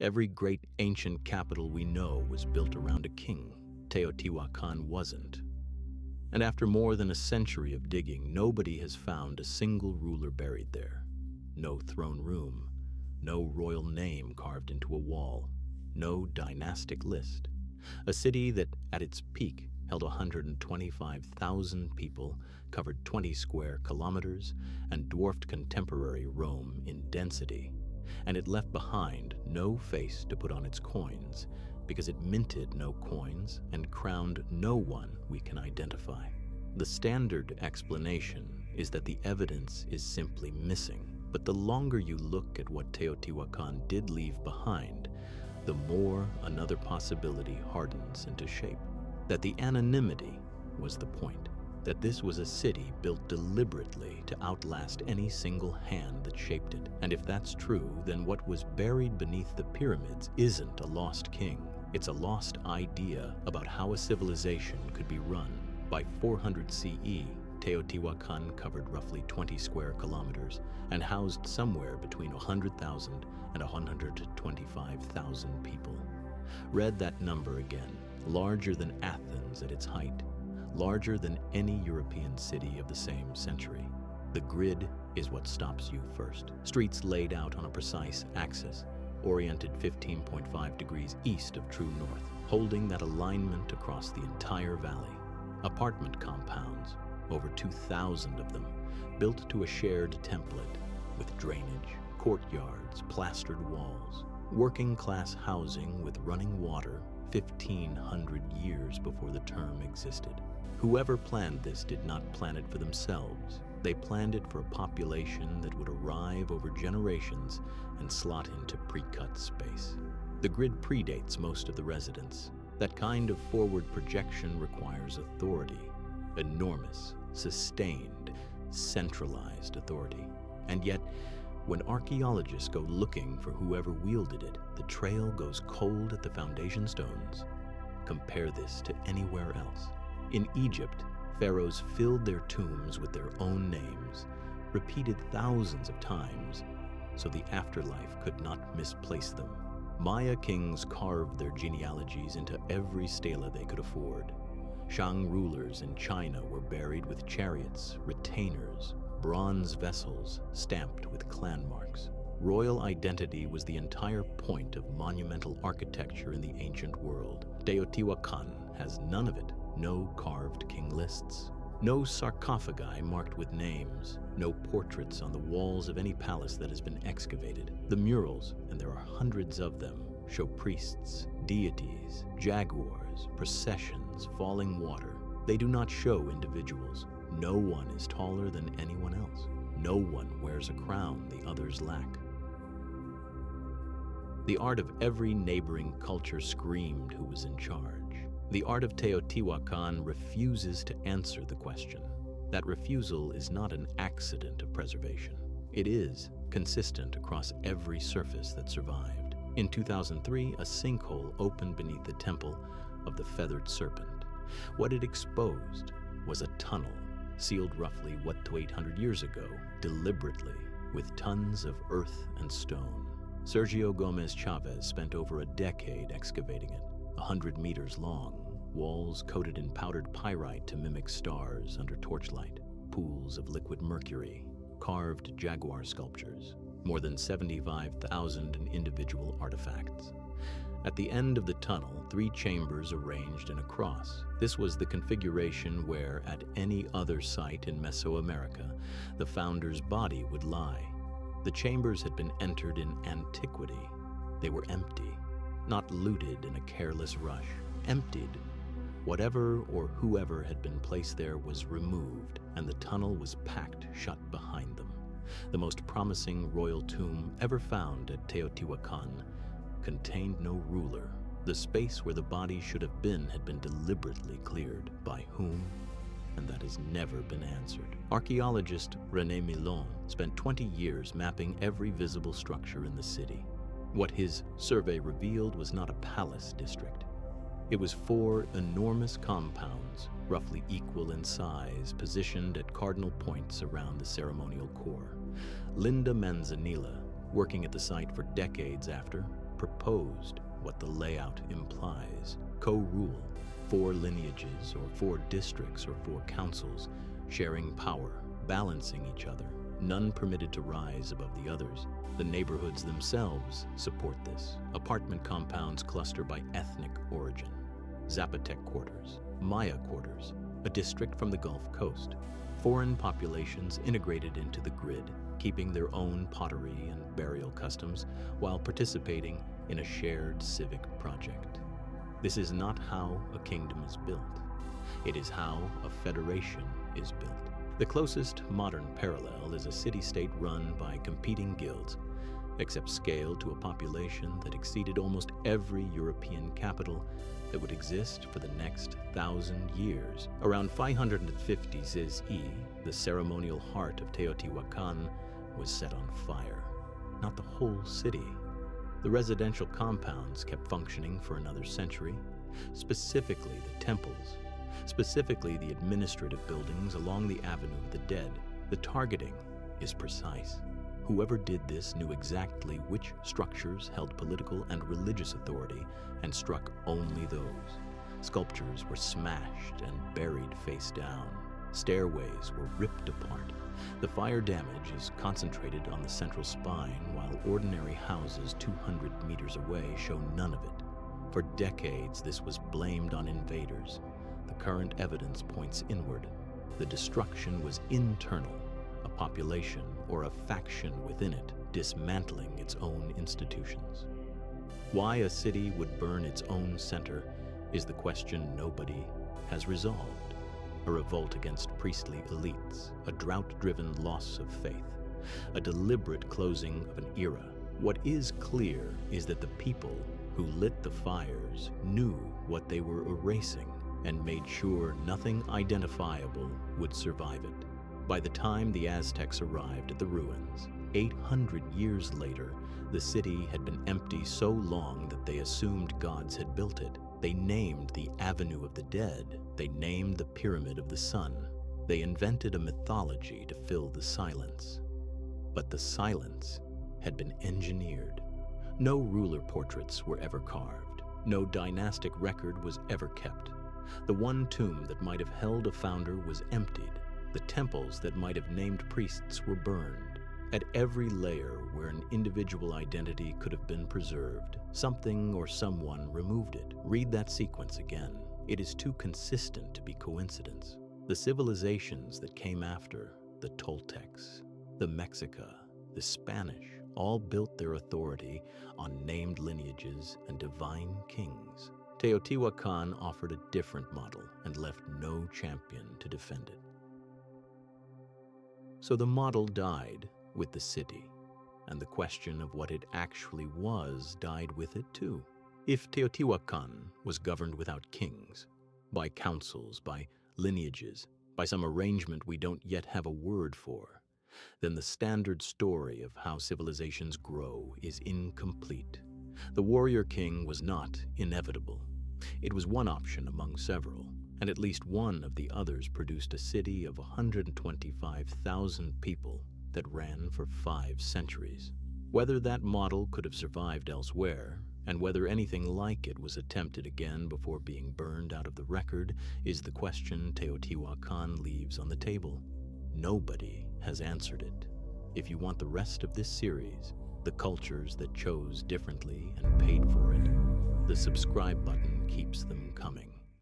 Every great ancient capital we know was built around a king. Teotihuacan wasn't. And after more than a century of digging, nobody has found a single ruler buried there. No throne room, no royal name carved into a wall, no dynastic list. A city that, at its peak, held 125,000 people, covered 20 square kilometers, and dwarfed contemporary Rome in density. And it left behind no face to put on its coins, because it minted no coins and crowned no one we can identify. The standard explanation is that the evidence is simply missing, but the longer you look at what Teotihuacan did leave behind, the more another possibility hardens into shape. That the anonymity was the point, that this was a city built deliberately to outlast any single hand that shaped it. And if that's true, then what was buried beneath the pyramids isn't a lost king. It's a lost idea about how a civilization could be run. By 400 CE, Teotihuacan covered roughly 20 square kilometers and housed somewhere between 100,000 and 125,000 people. Read that number again. Larger than Athens at its height, larger than any European city of the same century. The grid is what stops you first. Streets laid out on a precise axis, oriented 15.5 degrees east of true north, holding that alignment across the entire valley. Apartment compounds, over 2,000 of them, built to a shared template with drainage, courtyards, plastered walls, working-class housing with running water 1,500 years before the term existed. Whoever planned this did not plan it for themselves. They planned it for a population that would arrive over generations and slot into pre-cut space. The grid predates most of the residents. That kind of forward projection requires authority. Enormous, sustained, centralized authority. And yet, when archaeologists go looking for whoever wielded it, the trail goes cold at the foundation stones. Compare this to anywhere else. In Egypt, pharaohs filled their tombs with their own names, repeated thousands of times, so the afterlife could not misplace them. Maya kings carved their genealogies into every stela they could afford. Shang rulers in China were buried with chariots, retainers, bronze vessels stamped with clan marks. Royal identity was the entire point of monumental architecture in the ancient world. Teotihuacan has none of it. No carved king lists, no sarcophagi marked with names, no portraits on the walls of any palace that has been excavated. The murals, and there are hundreds of them, show priests, deities, jaguars, processions, falling water. They do not show individuals. No one is taller than anyone else. No one wears a crown the others lack. The art of every neighboring culture screamed who was in charge. The art of Teotihuacan refuses to answer the question. That refusal is not an accident of preservation. It is consistent across every surface that survived. In 2003, a sinkhole opened beneath the temple of the Feathered Serpent. What it exposed was a tunnel, sealed roughly to 800 years ago, deliberately, with tons of earth and stone. Sergio Gomez Chavez spent over a decade excavating it, 100 meters long, walls coated in powdered pyrite to mimic stars under torchlight, pools of liquid mercury, carved jaguar sculptures, more than 75,000 individual artifacts. At the end of the tunnel, 3 chambers arranged in a cross. This was the configuration where, at any other site in Mesoamerica, the founder's body would lie. The chambers had been entered in antiquity. They were empty, not looted in a careless rush. Emptied. Whatever or whoever had been placed there was removed, and the tunnel was packed shut behind them. The most promising royal tomb ever found at Teotihuacan contained no ruler. The space where the body should have been had been deliberately cleared. By whom? And that has never been answered. Archaeologist René Milon spent 20 years mapping every visible structure in the city. What his survey revealed was not a palace district. It was 4 enormous compounds, roughly equal in size, positioned at cardinal points around the ceremonial core. Linda Manzanilla, working at the site for decades after, proposed what the layout implies: co-rule, 4 lineages or 4 districts or 4 councils, sharing power, balancing each other, none permitted to rise above the others. The neighborhoods themselves support this. Apartment compounds cluster by ethnic origin. Zapotec quarters, Maya quarters, a district from the Gulf Coast. Foreign populations integrated into the grid, keeping their own pottery and burial customs while participating in a shared civic project. This is not how a kingdom is built. It is how a federation is built. The closest modern parallel is a city-state run by competing guilds, except scaled to a population that exceeded almost every European capital that would exist for the next 1,000 years. Around 550 CE, the ceremonial heart of Teotihuacan was set on fire. Not the whole city. The residential compounds kept functioning for another century, specifically the temples, specifically the administrative buildings along the Avenue of the Dead. The targeting is precise. Whoever did this knew exactly which structures held political and religious authority and struck only those. Sculptures were smashed and buried face down. Stairways were ripped apart. The fire damage is concentrated on the central spine, while ordinary houses 200 meters away show none of it. For decades, this was blamed on invaders. The current evidence points inward. The destruction was internal, a population or a faction within it dismantling its own institutions. Why a city would burn its own center is the question nobody has resolved. A revolt against priestly elites, a drought-driven loss of faith, a deliberate closing of an era. What is clear is that the people who lit the fires knew what they were erasing and made sure nothing identifiable would survive it. By the time the Aztecs arrived at the ruins, 800 years later, the city had been empty so long that they assumed gods had built it. They named the Avenue of the Dead. They named the Pyramid of the Sun. They invented a mythology to fill the silence. But the silence had been engineered. No ruler portraits were ever carved. No dynastic record was ever kept. The one tomb that might have held a founder was emptied. The temples that might have named priests were burned. At every layer where an individual identity could have been preserved, something or someone removed it. Read that sequence again. It is too consistent to be coincidence. The civilizations that came after, the Toltecs, the Mexica, the Spanish, all built their authority on named lineages and divine kings. Teotihuacan offered a different model and left no champion to defend it. So the model died with the city, and the question of what it actually was died with it too. If Teotihuacan was governed without kings, by councils, by lineages, by some arrangement we don't yet have a word for, then the standard story of how civilizations grow is incomplete. The warrior king was not inevitable. It was one option among several, and at least one of the others produced a city of 125,000 people that ran for 5 centuries. Whether that model could have survived elsewhere, and whether anything like it was attempted again before being burned out of the record, is the question Teotihuacan leaves on the table. Nobody has answered it. If you want the rest of this series, the cultures that chose differently and paid for it, the subscribe button keeps them coming.